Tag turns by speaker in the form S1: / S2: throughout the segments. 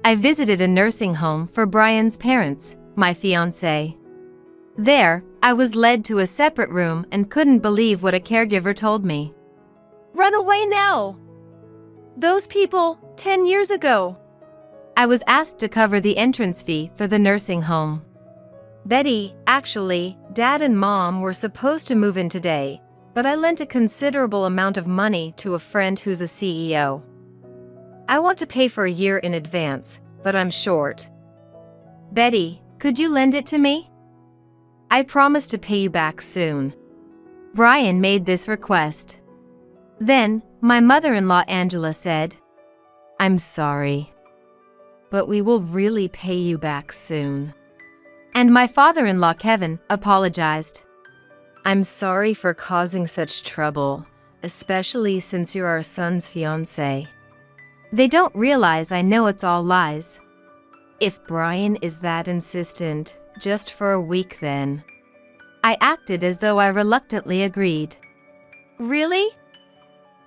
S1: I visited a nursing home for Brian's parents, my fiancé. There, I was led to a separate room and couldn't believe what a caregiver told me.
S2: Run away now! Those people, 10 years ago.
S1: I was asked to cover the entrance fee for the nursing home.
S2: Betty, actually, Dad and Mom were supposed to move in today, but I lent a considerable amount of money to a friend who's a CEO. I want to pay for a year in advance, but I'm short.
S1: Betty, could you lend it to me?
S2: I promise to pay you back soon.
S1: Brian made this request. Then, my mother-in-law Angela said,
S2: I'm sorry, but we will really pay you back soon.
S1: And my father-in-law Kevin apologized.
S2: I'm sorry for causing such trouble, especially since you're our son's fiancé.
S1: They don't realize I know it's all lies.
S2: If Brian is that insistent, just for a week then.
S1: I acted as though I reluctantly agreed.
S2: Really?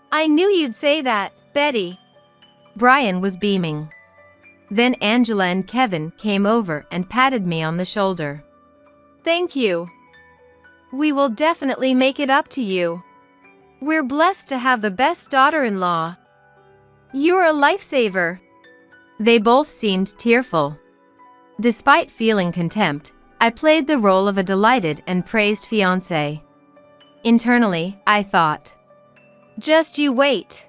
S2: I knew you'd say that, Betty.
S1: Brian was beaming. Then Angela and Kevin came over and patted me on the shoulder.
S2: Thank you. We will definitely make it up to you. We're blessed to have the best daughter-in-law. You're a lifesaver.
S1: They both seemed tearful. Despite feeling contempt, I played the role of a delighted and praised fiancé. Internally, I thought,
S2: just you wait.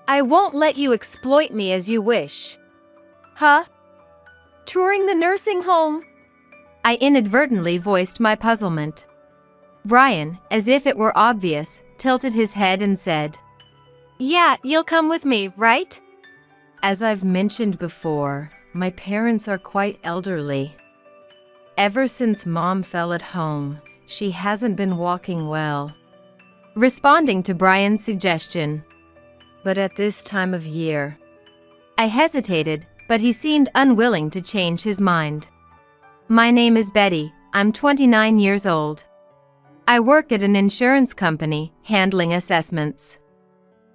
S2: I won't let you exploit me as you wish. Huh? Touring the nursing home?
S1: I inadvertently voiced my puzzlement. Brian, as if it were obvious, tilted his head and said,
S2: Yeah, you'll come with me, right?
S3: As I've mentioned before, my parents are quite elderly. Ever since Mom fell at home, she hasn't been walking well.
S1: Responding to Brian's suggestion.
S3: But at this time of year,
S1: I hesitated, but he seemed unwilling to change his mind. My name is Betty, I'm 29 years old. I work at an insurance company, handling assessments.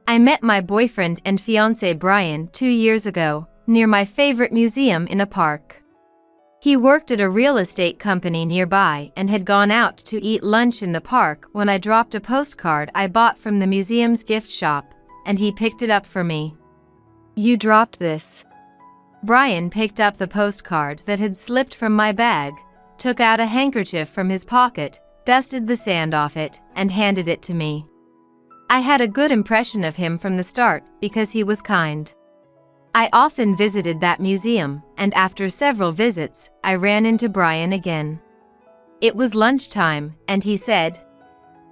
S1: I met my boyfriend and fiancé Brian 2 years ago, near my favorite museum in a park. He worked at a real estate company nearby and had gone out to eat lunch in the park when I dropped a postcard I bought from the museum's gift shop, and he picked it up for me.
S3: You dropped this.
S1: Brian picked up the postcard that had slipped from my bag, took out a handkerchief from his pocket, dusted the sand off it, and handed it to me. I had a good impression of him from the start because he was kind. I often visited that museum, and after several visits, I ran into Brian again. It was lunchtime, and he said,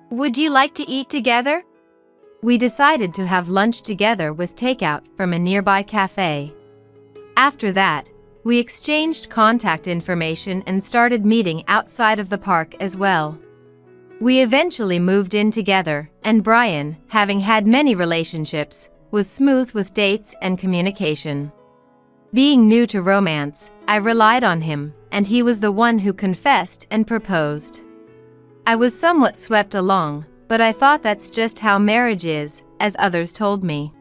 S2: Would you like to eat together?
S1: We decided to have lunch together with takeout from a nearby cafe. After that, we exchanged contact information and started meeting outside of the park as well. We eventually moved in together, and Brian, having had many relationships, was smooth with dates and communication. Being new to romance, I relied on him, and he was the one who confessed and proposed. I was somewhat swept along, but I thought that's just how marriage is, as others told me.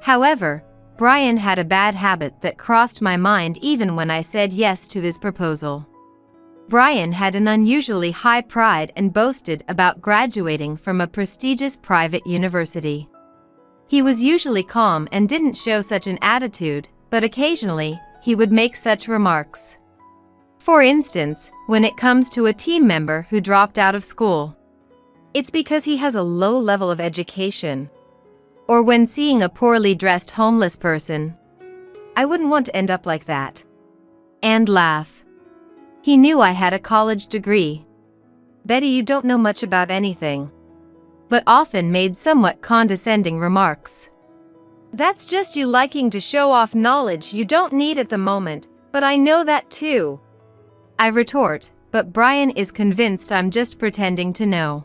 S1: However, Brian had a bad habit that crossed my mind even when I said yes to his proposal. Brian had an unusually high pride and boasted about graduating from a prestigious private university. He was usually calm and didn't show such an attitude, but occasionally, he would make such remarks. For instance, when it comes to a team member who dropped out of school,
S2: it's because he has a low level of education.
S1: Or when seeing a poorly dressed homeless person,
S2: I wouldn't want to end up like that.
S1: And laugh. He knew I had a college degree.
S2: Betty, you don't know much about anything.
S1: But often made somewhat condescending remarks.
S2: That's just you liking to show off knowledge you don't need at the moment, but I know that too.
S1: I retort, but Brian is convinced I'm just pretending to know.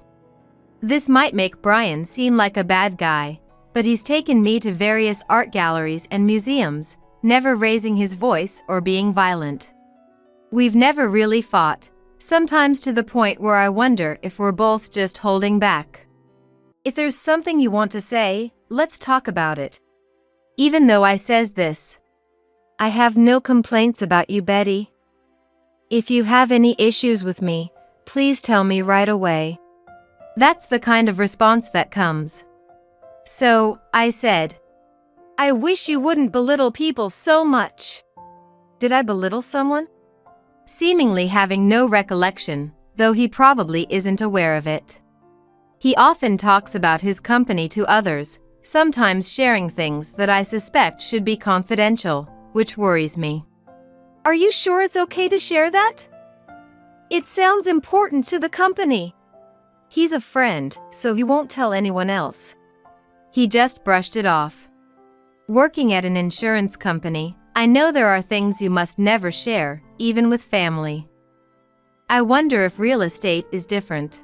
S1: This might make Brian seem like a bad guy, but he's taken me to various art galleries and museums, never raising his voice or being violent. We've never really fought, sometimes to the point where I wonder if we're both just holding back.
S2: If there's something you want to say, let's talk about it.
S1: Even though I says this,
S2: I have no complaints about you, Betty. If you have any issues with me, please tell me right away.
S1: That's the kind of response that comes. So, I said,
S2: I wish you wouldn't belittle people so much. Did I belittle someone?
S1: Seemingly having no recollection, though he probably isn't aware of it. He often talks about his company to others, sometimes sharing things that I suspect should be confidential, which worries me.
S2: Are you sure it's okay to share that? It sounds important to the company. He's a friend, so he won't tell anyone else.
S1: He just brushed it off. Working at an insurance company, I know there are things you must never share, even with family. I wonder if real estate is different.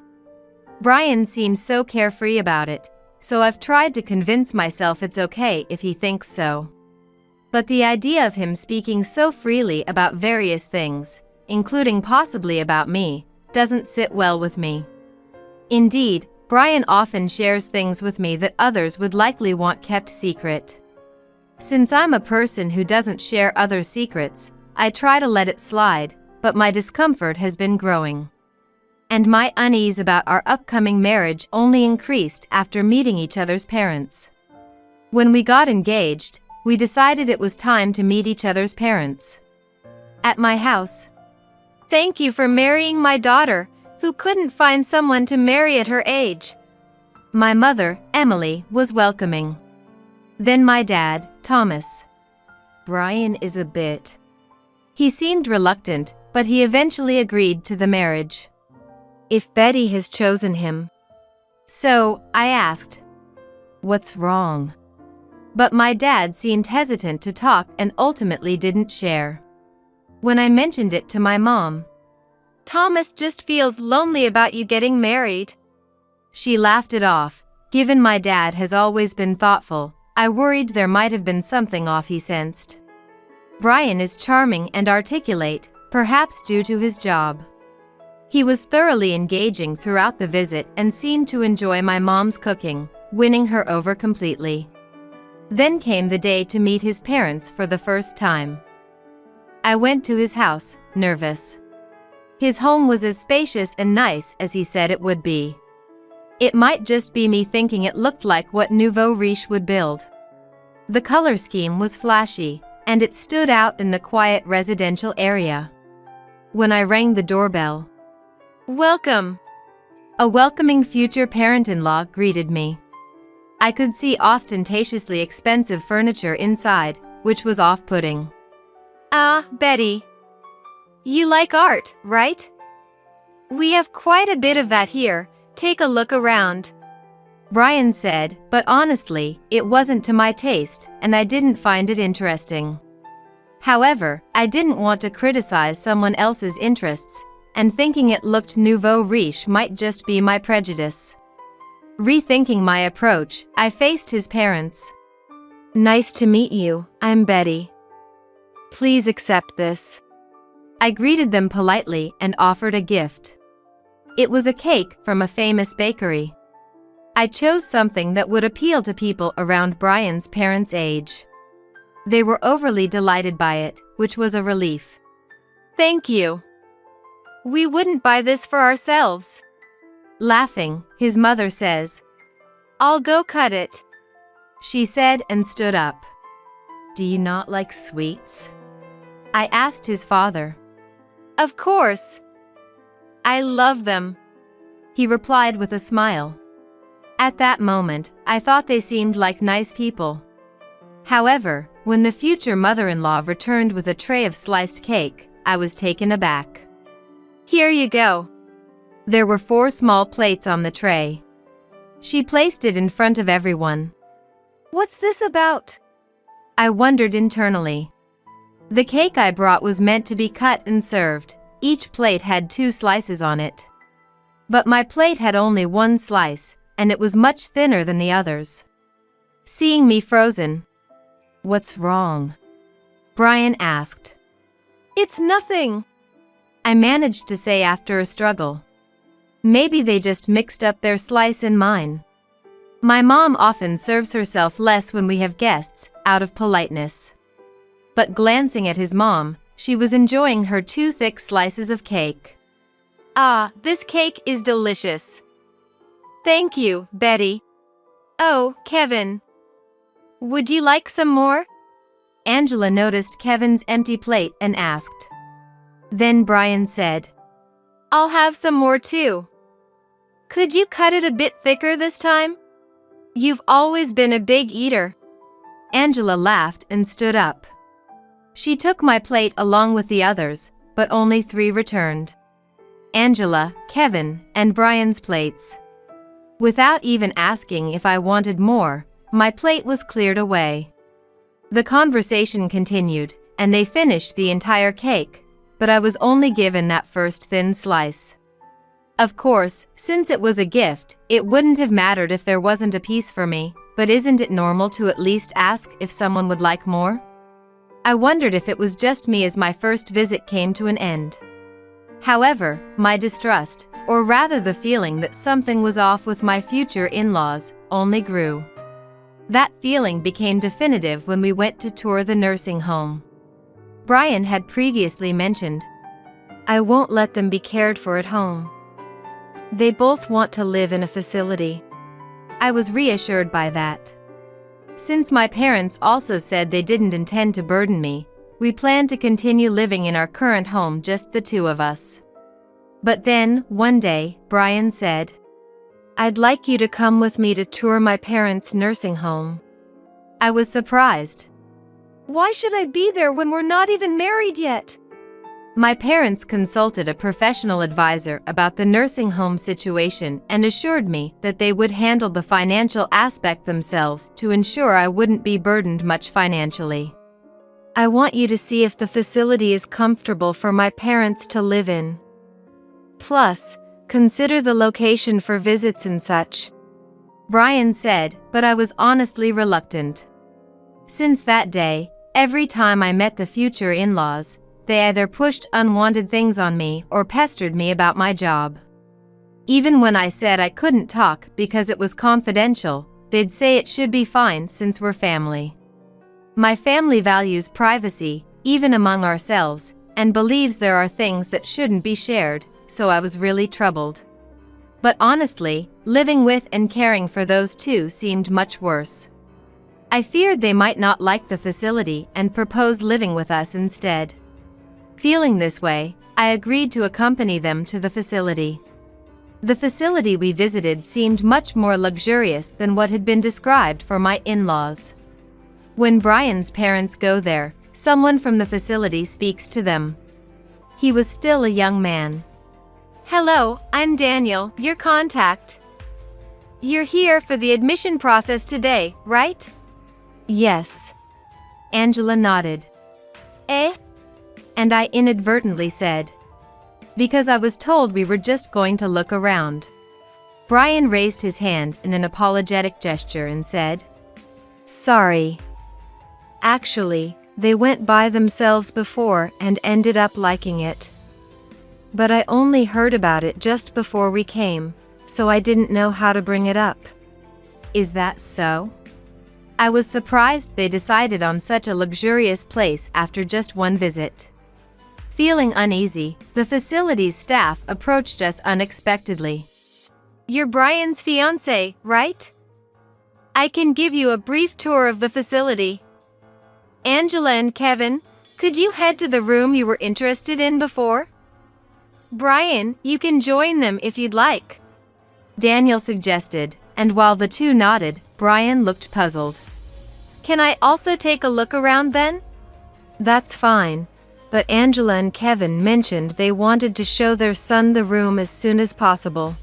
S1: Brian seems so carefree about it, so I've tried to convince myself it's okay if he thinks so. But the idea of him speaking so freely about various things, including possibly about me, doesn't sit well with me. Indeed, Brian often shares things with me that others would likely want kept secret. Since I'm a person who doesn't share other secrets, I try to let it slide, but my discomfort has been growing. And my unease about our upcoming marriage only increased after meeting each other's parents. When we got engaged, we decided it was time to meet each other's parents. At my house.
S2: Thank you for marrying my daughter, who couldn't find someone to marry at her age.
S1: My mother, Emily, was welcoming. Then my dad, Thomas.
S3: Brian is a bit.
S1: He seemed reluctant, but he eventually agreed to the marriage.
S2: If Betty has chosen him.
S1: So, I asked,
S3: What's wrong?
S1: But my dad seemed hesitant to talk and ultimately didn't share. When I mentioned it to my mom,
S2: Thomas just feels lonely about you getting married.
S1: She laughed it off. Given my dad has always been thoughtful, I worried there might have been something off he sensed. Brian is charming and articulate, perhaps due to his job. He was thoroughly engaging throughout the visit and seemed to enjoy my mom's cooking, winning her over completely. Then came the day to meet his parents for the first time. I went to his house, nervous. His home was as spacious and nice as he said it would be. It might just be me thinking it looked like what nouveau riche would build. The color scheme was flashy, and it stood out in the quiet residential area. When I rang the doorbell,
S2: Welcome!
S1: A welcoming future parent-in-law greeted me. I could see ostentatiously expensive furniture inside, which was off-putting.
S2: Ah, Betty. You like art, right? We have quite a bit of that here. Take a look around.
S1: Brian said, but honestly, it wasn't to my taste, and I didn't find it interesting. However, I didn't want to criticize someone else's interests, and thinking it looked nouveau riche might just be my prejudice. Rethinking my approach, I faced his parents.
S2: Nice to meet you, I'm Betty. Please accept this.
S1: I greeted them politely and offered a gift. It was a cake from a famous bakery. I chose something that would appeal to people around Brian's parents' age. They were overly delighted by it, which was a relief.
S2: Thank you. We wouldn't buy this for ourselves.
S1: Laughing, his mother says,
S2: I'll go cut it.
S1: She said and stood up.
S3: Do you not like sweets?
S1: I asked his father.
S2: Of course. I love them.
S1: He replied with a smile. At that moment, I thought they seemed like nice people. However, when the future mother-in-law returned with a tray of sliced cake, I was taken aback.
S2: Here you go.
S1: There were 4 small plates on the tray. She placed it in front of everyone.
S2: What's this about?
S1: I wondered internally. The cake I brought was meant to be cut and served. Each plate had 2 slices on it. But my plate had only 1 slice, and it was much thinner than the others. Seeing me frozen,
S3: What's wrong?
S1: Brian asked.
S2: It's nothing.
S1: I managed to say after a struggle. Maybe they just mixed up their slice and mine. My mom often serves herself less when we have guests, out of politeness. But glancing at his mom, she was enjoying her 2 thick slices of cake.
S2: Ah, this cake is delicious. Thank you, Betty. Oh, Kevin. Would you like some more?
S1: Angela noticed Kevin's empty plate and asked. Then Brian said,
S2: I'll have some more too. Could you cut it a bit thicker this time? You've always been a big eater.
S1: Angela laughed and stood up. She took my plate along with the others, but only 3 returned. Angela, Kevin, and Brian's plates. Without even asking if I wanted more, my plate was cleared away. The conversation continued, and they finished the entire cake, but I was only given that first thin slice. Of course, since it was a gift, it wouldn't have mattered if there wasn't a piece for me, but isn't it normal to at least ask if someone would like more? I wondered if it was just me as my first visit came to an end. However, my distrust, or rather the feeling that something was off with my future in-laws, only grew. That feeling became definitive when we went to tour the nursing home. Brian had previously mentioned,
S2: I won't let them be cared for at home. They both want to live in a facility.
S1: I was reassured by that. Since my parents also said they didn't intend to burden me, we planned to continue living in our current home, just the 2 of us. But then, one day, Brian said,
S2: I'd like you to come with me to tour my parents' nursing home.
S1: I was surprised.
S2: Why should I be there when we're not even married yet?
S1: My parents consulted a professional advisor about the nursing home situation and assured me that they would handle the financial aspect themselves to ensure I wouldn't be burdened much financially.
S2: I want you to see if the facility is comfortable for my parents to live in. Plus, consider the location for visits and such.
S1: Brian said, but I was honestly reluctant. Since that day, every time I met the future in-laws, they either pushed unwanted things on me or pestered me about my job. Even when I said I couldn't talk because it was confidential, they'd say it should be fine since we're family. My family values privacy, even among ourselves, and believes there are things that shouldn't be shared, so I was really troubled. But honestly, living with and caring for those 2 seemed much worse. I feared they might not like the facility and proposed living with us instead. Feeling this way, I agreed to accompany them to the facility. The facility we visited seemed much more luxurious than what had been described for my in-laws. When Brian's parents go there, someone from the facility speaks to them. He was still a young man.
S2: Hello, I'm Daniel, your contact. You're here for the admission process today, right?
S1: Yes. Angela nodded.
S2: Eh?
S1: And I inadvertently said, because I was told we were just going to look around. Brian raised his hand in an apologetic gesture and said,
S2: Sorry. Actually, they went by themselves before and ended up liking it. But I only heard about it just before we came, so I didn't know how to bring it up.
S1: Is that so? I was surprised they decided on such a luxurious place after just one visit. Feeling uneasy, the facility's staff approached us unexpectedly.
S2: You're Brian's fiancé, right? I can give you a brief tour of the facility. Angela and Kevin, could you head to the room you were interested in before? Brian, you can join them if you'd like.
S1: Daniel suggested, and while the 2 nodded, Brian looked puzzled.
S2: Can I also take a look around then? That's fine. But Angela and Kevin mentioned they wanted to show their son the room as soon as possible.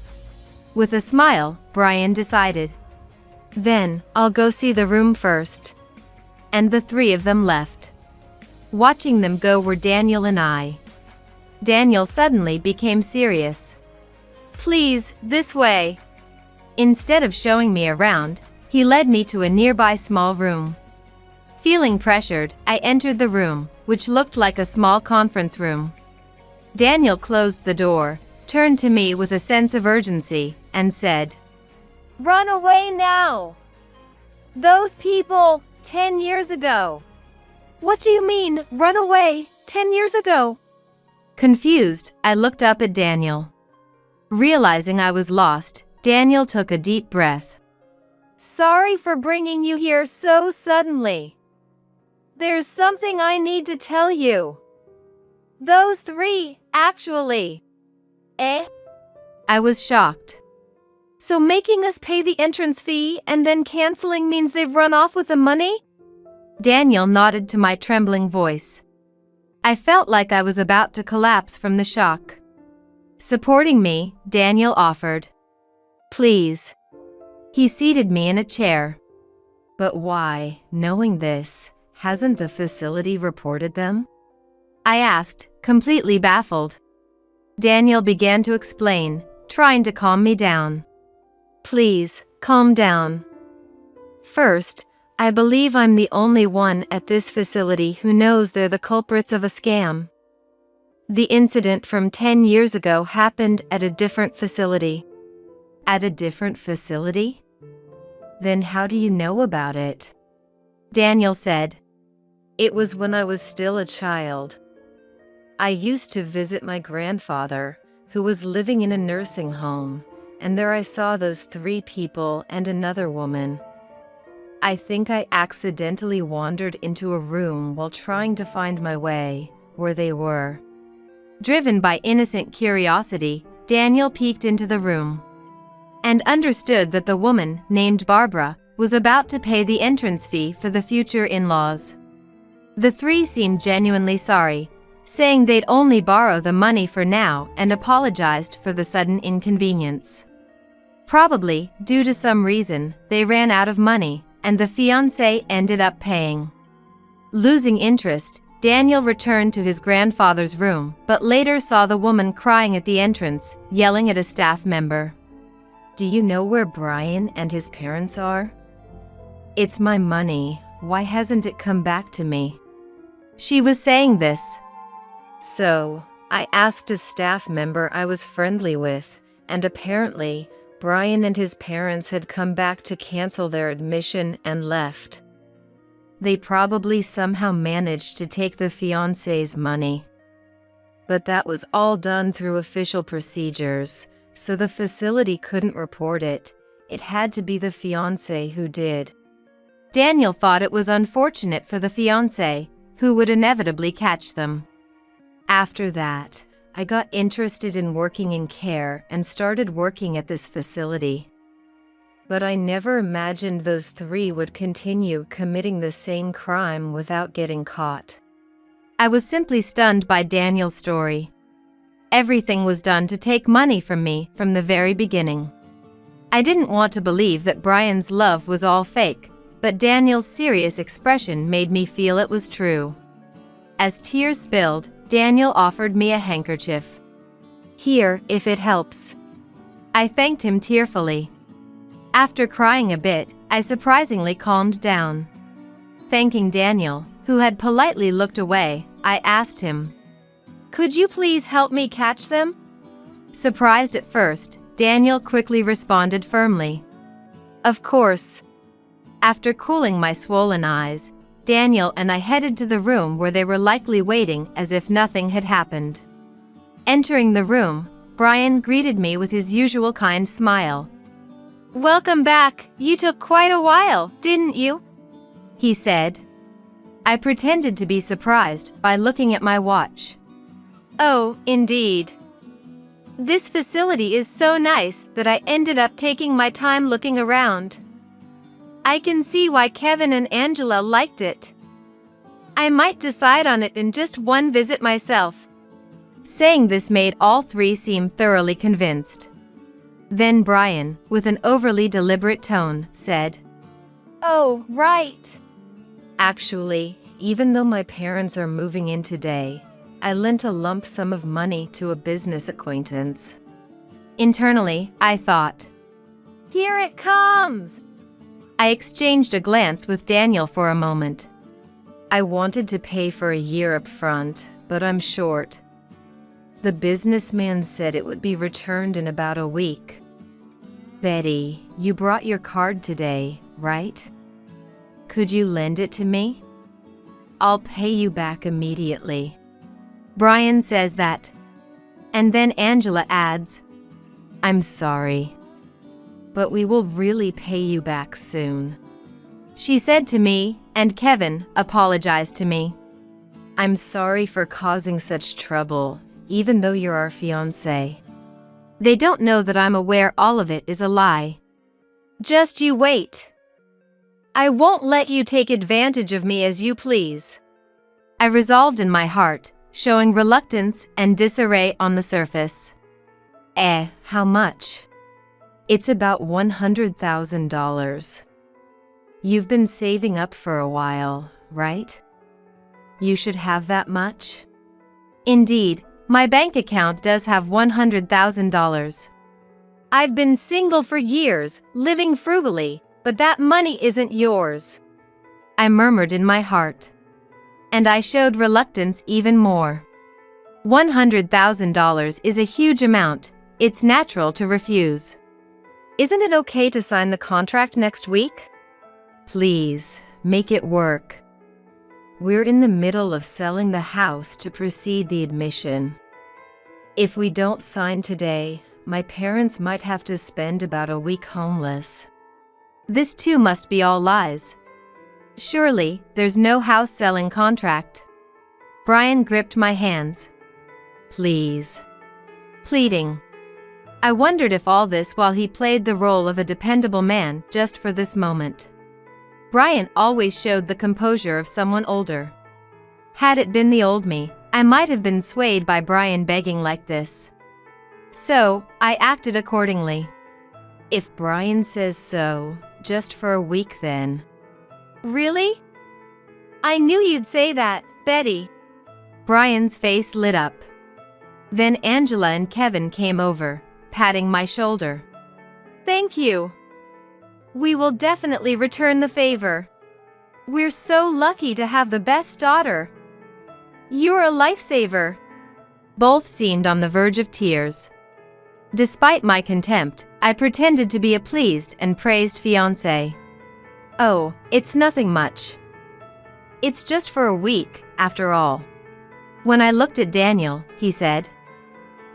S1: With a smile, Brian decided.
S2: Then, I'll go see the room first.
S1: And the 3 of them left. Watching them go were Daniel and I. Daniel suddenly became serious.
S2: Please, this way.
S1: Instead of showing me around, he led me to a nearby small room. Feeling pressured, I entered the room, which looked like a small conference room. Daniel closed the door, turned to me with a sense of urgency, and said,
S2: Run away now! Those people, 10 years ago. What do you mean, run away, 10 years ago?
S1: Confused, I looked up at Daniel. Realizing I was lost, Daniel took a deep breath.
S2: Sorry for bringing you here so suddenly. There's something I need to tell you. Those three, actually. Eh?
S1: I was shocked.
S2: So making us pay the entrance fee and then canceling means they've run off with the money?
S1: Daniel nodded to my trembling voice. I felt like I was about to collapse from the shock. Supporting me, Daniel offered. Please. He seated me in a chair. But why, knowing this, hasn't the facility reported them? I asked, completely baffled. Daniel began to explain, trying to calm me down. Please, calm down. First, I believe I'm the only one at this facility who knows they're the culprits of a scam. The incident from 10 years ago happened at a different facility. At a different facility? Then how do you know about it? Daniel said. It was when I was still a child. I used to visit my grandfather, who was living in a nursing home, and there I saw those three people and another woman. I think I accidentally wandered into a room while trying to find my way, where they were. Driven by innocent curiosity, Daniel peeked into the room and understood that the woman, named Barbara, was about to pay the entrance fee for the future in-laws. The three seemed genuinely sorry, saying they'd only borrow the money for now and apologized for the sudden inconvenience. Probably, due to some reason, they ran out of money, and the fiancé ended up paying. Losing interest, Daniel returned to his grandfather's room, but later saw the woman crying at the entrance, yelling at a staff member. Do you know where Brian and his parents are? It's my money, why hasn't it come back to me? She was saying this. So, I asked a staff member I was friendly with, and apparently, Brian and his parents had come back to cancel their admission and left. They probably somehow managed to take the fiancé's money. But that was all done through official procedures, so the facility couldn't report it. It had to be the fiancé who did. Daniel thought it was unfortunate for the fiancé, who would inevitably catch them. After that, I got interested in working in care and started working at this facility. But I never imagined those three would continue committing the same crime without getting caught. I was simply stunned by Daniel's story. Everything was done to take money from me from the very beginning. I didn't want to believe that Brian's love was all fake, but Daniel's serious expression made me feel it was true. As tears spilled, Daniel offered me a handkerchief. Here, if it helps. I thanked him tearfully. After crying a bit, I surprisingly calmed down. Thanking Daniel, who had politely looked away, I asked him, "Could you please help me catch them?" Surprised at first, Daniel quickly responded firmly, "Of course." After cooling my swollen eyes, Daniel and I headed to the room where they were likely waiting as if nothing had happened. Entering the room, Brian greeted me with his usual kind smile. "Welcome back, you took quite a while, didn't you?" he said. I pretended to be surprised by looking at my watch. "Oh, indeed. This facility is so nice that I ended up taking my time looking around. I can see why Kevin and Angela liked it. I might decide on it in just one visit myself." Saying this made all three seem thoroughly convinced. Then Brian, with an overly deliberate tone, said, "Oh, right. Actually, even though my parents are moving in today, I lent a lump sum of money to a business acquaintance." Internally, I thought, "Here it comes." I exchanged a glance with Daniel for a moment. I wanted to pay for a year up front, but I'm short. The businessman said it would be returned in about a week. Betty, you brought your card today, right? Could you lend it to me?
S3: I'll pay you back immediately. Brian says that. And then Angela adds, I'm sorry, but we will really pay you back soon. She said to me, and Kevin apologized to me. I'm sorry for causing such trouble, even though you're our fiancé. They don't know that I'm aware all of it is a lie.
S2: Just you wait. I won't let you take advantage of me as you please.
S3: I resolved in my heart, showing reluctance and disarray on the surface. How much? It's about $100,000. You've been saving up for a while, right? You should have that much.
S2: Indeed, my bank account does have $100,000. I've been single for years, living frugally, but that money isn't yours.
S3: I murmured in my heart. And I showed reluctance even more. $100,000 is a huge amount. It's natural to refuse.
S2: Isn't it okay to sign the contract next week?
S3: Please, make it work. We're in the middle of selling the house to precede the admission. If we don't sign today, my parents might have to spend about a week homeless.
S2: This too must be all lies. Surely, there's no house selling contract.
S3: Brian gripped my hands. Please.
S2: Pleading. I wondered if all this while he played the role of a dependable man just for this moment. Brian always showed the composure of someone older. Had it been the old me, I might have been swayed by Brian begging like this. So, I acted accordingly.
S3: If Brian says so, just for a week then.
S2: Really? I knew you'd say that, Betty.
S3: Brian's face lit up. Then Angela and Kevin came over, patting my shoulder.
S2: Thank you. We will definitely return the favor. We're so lucky to have the best daughter. You're a lifesaver.
S3: Both seemed on the verge of tears. Despite my contempt, I pretended to be a pleased and praised fiancé.
S2: Oh, it's nothing much. It's just for a week, after all.
S3: When I looked at Daniel, he said,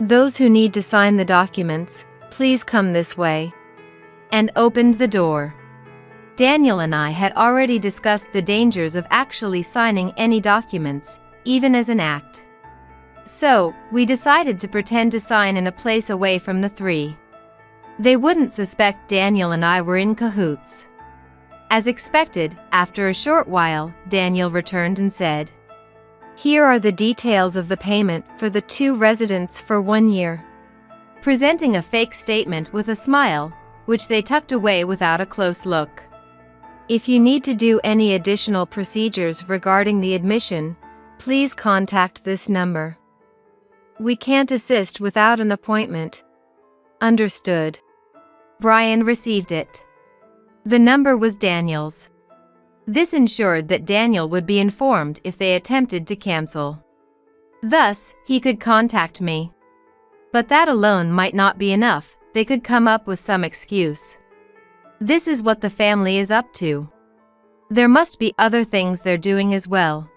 S2: Those who need to sign the documents, please come this way.
S3: And opened the door. Daniel and I had already discussed the dangers of actually signing any documents, even as an act. So, we decided to pretend to sign in a place away from the three. They wouldn't suspect Daniel and I were in cahoots. As expected, after a short while, Daniel returned and said,
S2: Here are the details of the payment for the 2 residents for 1 year.
S3: Presenting a fake statement with a smile, which they tucked away without a close look.
S2: If you need to do any additional procedures regarding the admission, please contact this number. We can't assist without an appointment. Understood.
S3: Brian received it. The number was Daniel's. This ensured that Daniel would be informed if they attempted to cancel. Thus, he could contact me. But that alone might not be enough. They could come up with some excuse. This is what the family is up to. There must be other things they're doing as well.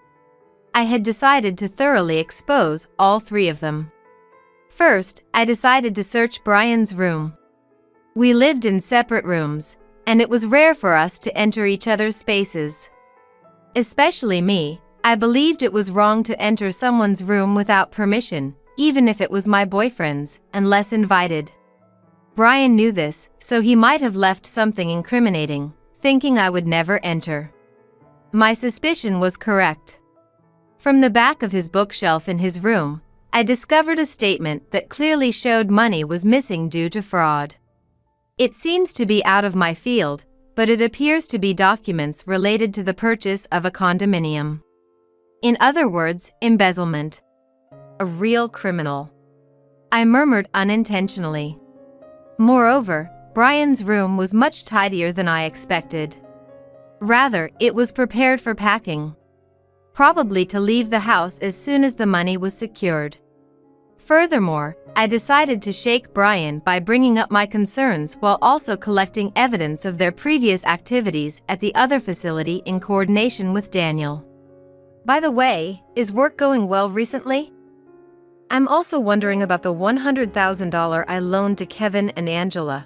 S3: I had decided to thoroughly expose all 3 of them. First, I decided to search Brian's room. We lived in separate rooms, and it was rare for us to enter each other's spaces. Especially me, I believed it was wrong to enter someone's room without permission, even if it was my boyfriend's, unless invited. Brian knew this, so he might have left something incriminating, thinking I would never enter. My suspicion was correct. From the back of his bookshelf in his room, I discovered a statement that clearly showed money was missing due to fraud. It seems to be out of my field, but it appears to be documents related to the purchase of a condominium. In other words, embezzlement. A real criminal. I murmured unintentionally. Moreover, Brian's room was much tidier than I expected. Rather, it was prepared for packing. Probably to leave the house as soon as the money was secured. Furthermore, I decided to shake Brian by bringing up my concerns while also collecting evidence of their previous activities at the other facility in coordination with Daniel.
S2: By the way, is work going well recently? I'm also wondering about the $100,000 I loaned to Kevin and Angela.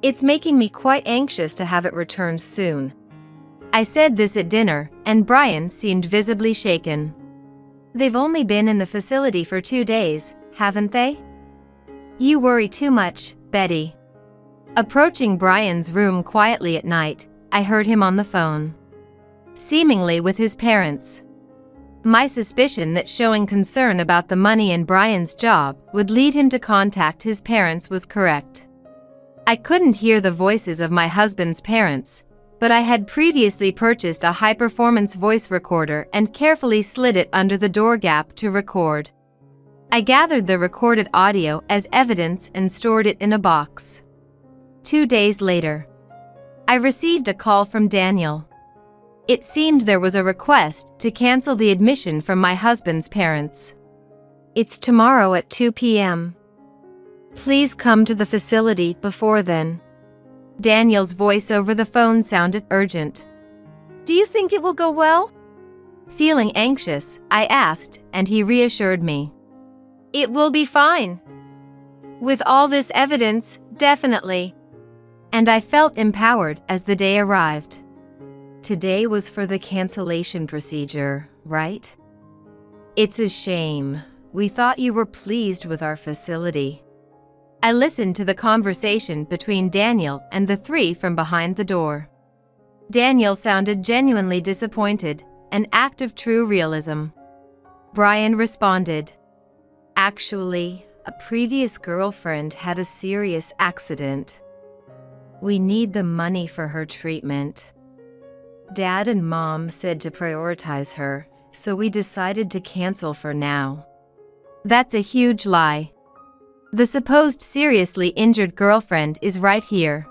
S2: It's making me quite anxious to have it returned soon.
S3: I said this at dinner, and Brian seemed visibly shaken.
S1: They've only been in the facility for 2 days, haven't they?
S3: You worry too much, Betty. Approaching Brian's room quietly at night, I heard him on the phone. Seemingly with his parents. My suspicion that showing concern about the money in Brian's job would lead him to contact his parents was correct. I couldn't hear the voices of my husband's parents, but I had previously purchased a high-performance voice recorder and carefully slid it under the door gap to record. I gathered the recorded audio as evidence and stored it in a box. 2 days later, I received a call from Daniel. It seemed there was a request to cancel the admission from my husband's parents.
S2: It's tomorrow at 2 p.m. Please come to the facility before then.
S3: Daniel's voice over the phone sounded urgent.
S2: Do you think it will go well?
S3: Feeling anxious, I asked, and he reassured me.
S2: It will be fine. With all this evidence, definitely.
S3: And I felt empowered as the day arrived. Today was for the cancellation procedure, right? It's a shame. We thought you were pleased with our facility. I listened to the conversation between Daniel and the three from behind the door. Daniel sounded genuinely disappointed, an act of true realism. Brian responded, "Actually, a previous girlfriend had a serious accident. We need the money for her treatment. Dad and Mom said to prioritize her, so we decided to cancel for now." That's a huge lie. The supposed seriously injured girlfriend is right here.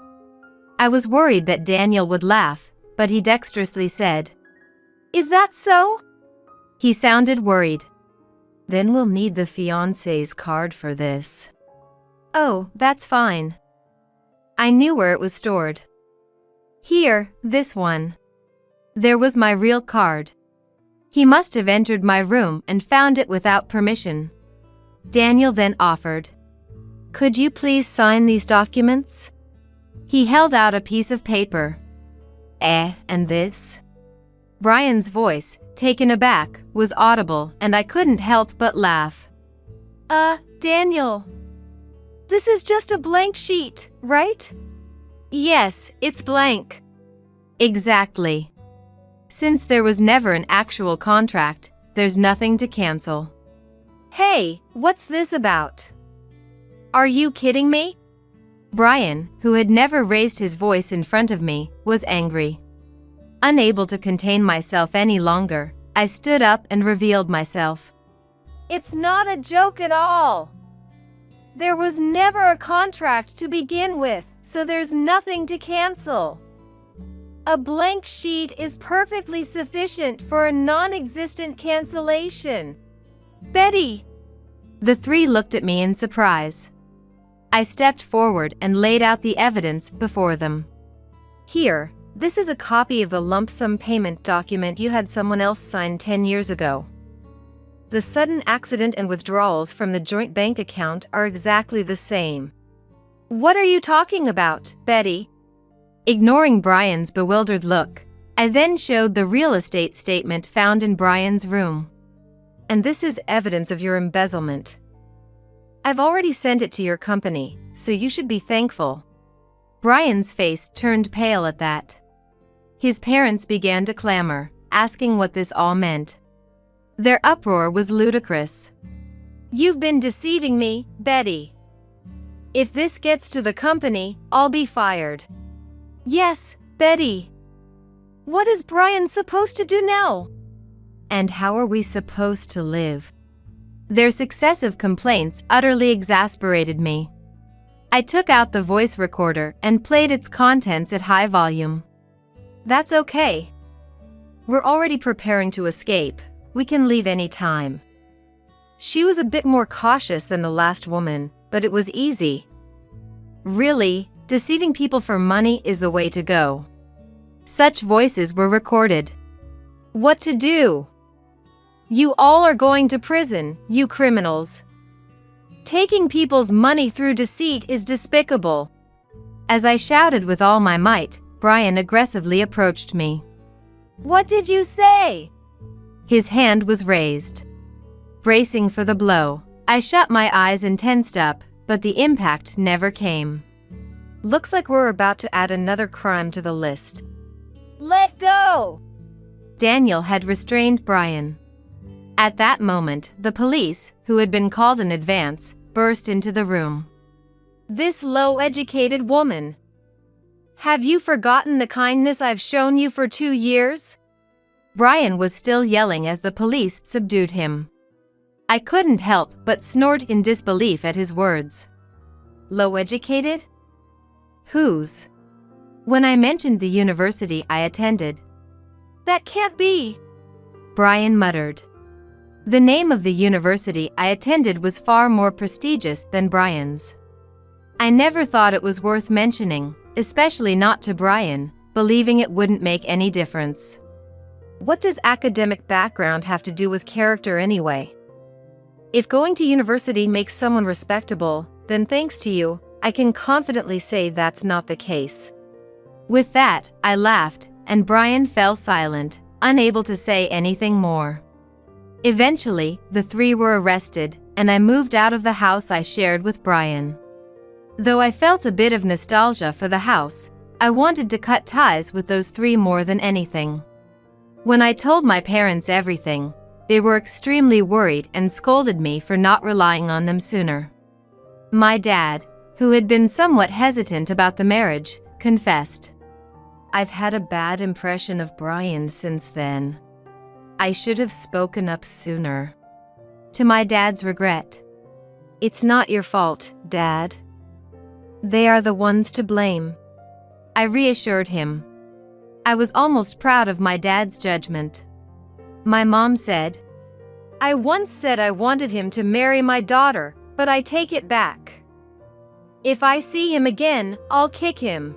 S3: I was worried that Daniel would laugh, but he dexterously said,
S2: "Is that so?"
S3: He sounded worried. "Then we'll need the fiancé's card for this." "Oh, that's fine." I knew where it was stored. "Here, this one." There was my real card. He must have entered my room and found it without permission. Daniel then offered, "Could you please sign these documents?" He held out a piece of paper. And this?" Brian's voice, taken aback, was audible, and I couldn't help but laugh.
S2: Daniel. This is just a blank sheet, right?
S3: Yes, it's blank. Exactly. Since there was never an actual contract, there's nothing to cancel.
S2: Hey, what's this about? Are you kidding me?
S3: Brian, who had never raised his voice in front of me, was angry. Unable to contain myself any longer, I stood up and revealed myself.
S2: It's not a joke at all. There was never a contract to begin with, so there's nothing to cancel. A blank sheet is perfectly sufficient for a non-existent cancellation. Betty!
S3: The three looked at me in surprise. I stepped forward and laid out the evidence before them.
S2: Here, this is a copy of the lump sum payment document you had someone else sign 10 years ago. The sudden accident and withdrawals from the joint bank account are exactly the same. What are you talking about, Betty?
S3: Ignoring Brian's bewildered look, I then showed the real estate statement found in Brian's room.
S2: And this is evidence of your embezzlement. I've already sent it to your company, so you should be thankful.
S3: Brian's face turned pale at that. His parents began to clamor, asking what this all meant. Their uproar was ludicrous.
S2: You've been deceiving me, Betty. If this gets to the company, I'll be fired. Yes, Betty. What is Brian supposed to do now?
S3: And how are we supposed to live? Their successive complaints utterly exasperated me. I took out the voice recorder and played its contents at high volume.
S2: That's okay. We're already preparing to escape. We can leave any time. She was a bit more cautious than the last woman, but it was easy.
S3: Really, deceiving people for money is the way to go. Such voices were recorded.
S2: What to do? You all are going to prison, you criminals. Taking people's money through deceit is despicable."
S3: As I shouted with all my might, Brian aggressively approached me.
S2: "What did you say?"
S3: His hand was raised. Bracing for the blow, I shut my eyes and tensed up, but the impact never came.
S2: Looks like we're about to add another crime to the list. "Let go!"
S3: Daniel had restrained Brian. At that moment, the police, who had been called in advance, burst into the room.
S2: "This low-educated woman. Have you forgotten the kindness I've shown you for 2 years?"
S3: Brian was still yelling as the police subdued him. I couldn't help but snort in disbelief at his words.
S2: Low-educated?
S3: Whose? When I mentioned the university I attended.
S2: "That can't be,"
S3: Brian muttered. The name of the university I attended was far more prestigious than Brian's. I never thought it was worth mentioning, especially not to Brian, believing it wouldn't make any difference.
S2: What does academic background have to do with character anyway? If going to university makes someone respectable, then thanks to you, I can confidently say that's not the case.
S3: With that, I laughed, and Brian fell silent, unable to say anything more. Eventually, the three were arrested, and I moved out of the house I shared with Brian. Though I felt a bit of nostalgia for the house, I wanted to cut ties with those three more than anything. When I told my parents everything, they were extremely worried and scolded me for not relying on them sooner. My dad, who had been somewhat hesitant about the marriage, confessed,
S2: "I've had a bad impression of Brian since then. I should have spoken up sooner."
S3: To my dad's regret.
S2: "It's not your fault, Dad. They are the ones to blame,"
S3: I reassured him. I was almost proud of my dad's judgment. My mom said,
S2: "I once said I wanted him to marry my daughter, but I take it back. If I see him again, I'll kick him."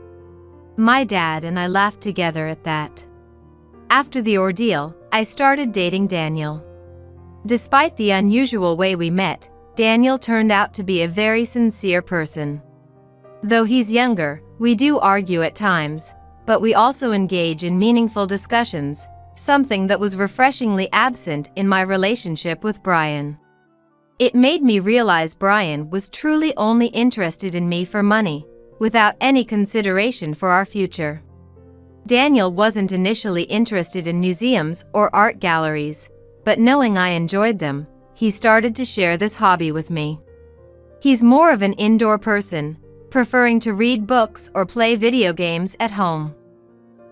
S3: My dad and I laughed together at that. After the ordeal, I started dating Daniel. Despite the unusual way we met, Daniel turned out to be a very sincere person. Though he's younger, we do argue at times, but we also engage in meaningful discussions, something that was refreshingly absent in my relationship with Brian. It made me realize Brian was truly only interested in me for money, without any consideration for our future. Daniel wasn't initially interested in museums or art galleries, but knowing I enjoyed them, he started to share this hobby with me. He's more of an indoor person, preferring to read books or play video games at home.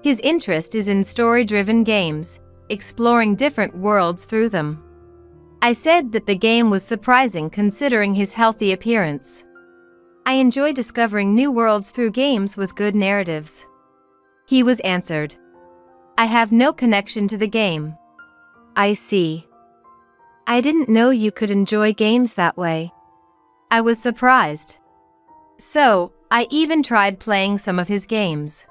S3: His interest is in story-driven games, exploring different worlds through them. I said that the game was surprising considering his healthy appearance. I enjoy discovering new worlds through games with good narratives. He was answered, "I have no connection to the game."
S2: "I see. I didn't know you could enjoy games that way."
S3: I was surprised. So, I even tried playing some of his games.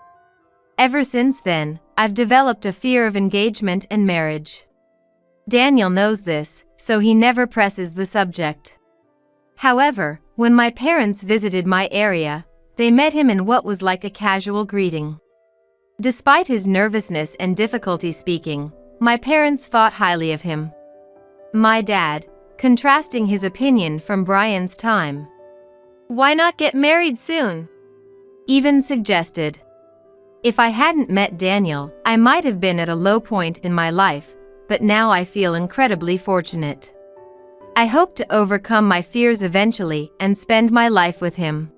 S3: Ever since then, I've developed a fear of engagement and marriage. Daniel knows this, so he never presses the subject. However, when my parents visited my area, they met him in what was like a casual greeting. Despite his nervousness and difficulty speaking, my parents thought highly of him. My dad, contrasting his opinion from Brian's time,
S2: "Why not get married soon?"
S3: even suggested. If I hadn't met Daniel, I might have been at a low point in my life, but now I feel incredibly fortunate. I hope to overcome my fears eventually and spend my life with him.